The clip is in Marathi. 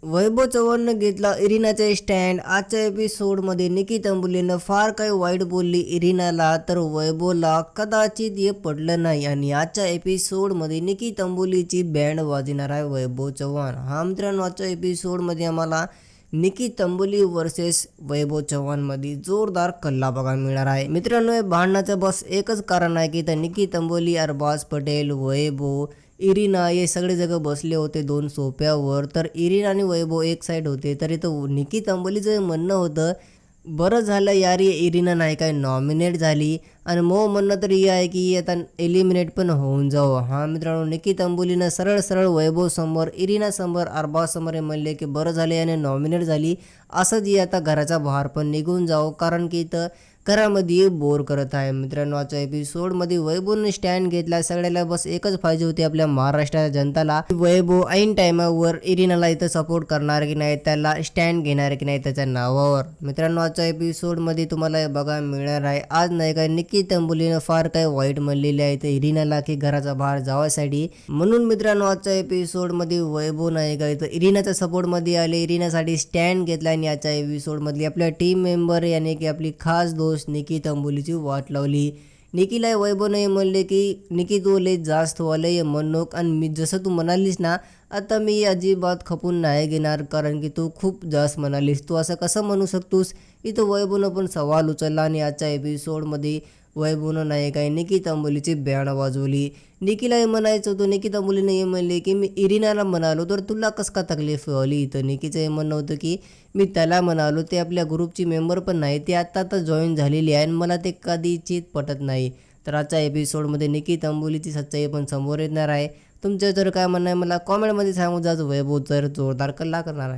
वैभव चव्हाणनं घेतला इरिनाचा स्टँड. आजच्या एपिसोडमध्ये निकी तंबुलीनं फार काही वाईट बोलली इरिनाला, तर वैभवला कदाचित हे पडलं नाही आणि आजच्या एपिसोडमध्ये निकी तंबुलीची बँड वाजणार आहे वैभव चव्हाण. हा मित्रांनो, आजच्या एपिसोडमध्ये आम्हाला निकी तंबुली वर्सेस वैभव चव्हाणमध्ये जोरदार कल्ला बघायला मिळणार आहे. मित्रांनो, या भांडणाचं बस एकच कारण आहे की तर निकी तंबुली, अरबाज पटेल, वैभव, इरिना हे सगळे जगं बसले होते दोन सोफ्यावर. तर इरिना आणि वैभव एक साईड होते. तर इथं निकी तंबोलीचं म्हणणं होतं, बरं झालं यार इरिना नाही काय नॉमिनेट झाली, आणि म्हणणं तर हे आहे की आता एलिमिनेट पण होऊन जाऊ. हा मित्रांनो, निकी तंबोलीनं सरळ सरळ वैभव समोर, इरिना समोर, अरबाज समोर हे म्हणले की बरं झालं याने नॉमिनेट झाली, असंच ही आता घराचा बाहेर पण निघून जाऊ, कारण की इथं घरामध्ये बोर करत आहे. मित्रांनो, आजच्या एपिसोडमध्ये वैभवने स्टँड घेतला. सगळ्याला बस एकच पाहिजे होती आपल्या महाराष्ट्राच्या जनताला, वैभव ऐन टायमावर इरिनाला इथं सपोर्ट करणार की नाही, त्याला स्टँड घेणार की नाही त्याच्या नावावर. मित्रांनो, आजच्या एपिसोडमध्ये तुम्हाला बघायला मिळणार आहे, आज नाही काय निकी तंबुलीनं फार काही वाईट म्हणलेले आहे तर इरिनाला की घराचा बाहेर जावासाठी. म्हणून मित्रांनो, आजच्या एपिसोडमध्ये वैभव नाही काय तर इरिनाच्या सपोर्टमध्ये आले, इरिनासाठी स्टँड घेतला आणि आजच्या एपिसोडमधली आपल्या टीम मेंबर याने की आपली खास दोस्त निकी तंबुलीची वाट लावली. निकीला वैभवने म्हणले की निकी तू लय जास्त वाले म्हणूक, आणि मी जसं तू म्हणालीस ना, आता मी अजिबात खपून नाही घेणार, कारण की तू खूप जास्त म्हणालीस, तू असं कसं म्हणू शकतोस. इथं वैभवनं पण सवाल उचलला आणि आजच्या एपिसोडमध्ये वैभवनं नाही काय निकी तंबोलीची बँड वाजवली. निकीला हे म्हणायचं होतं, निकी तंबोलीने हे म्हणले की मी इरिनाला म्हणालो तर तुला कसं का तकलीफ व्हाली. इथं निकीचं हे म्हणणं होतं की मी त्याला म्हणालो, ते आपल्या ग्रुपची मेंबर पण नाही, ती आता जॉईन झालेली आहे आणि मला ते कधीच पटत नाही. तर आजच्या एपिसोडमध्ये निकी तंबोलीची सच्चाई पण समोर येणार आहे. तुमचं जर काय म्हणणं आहे मला कॉमेंटमध्ये सांगू जा. वैभव तर जोरदार कल्ला करणार आहे.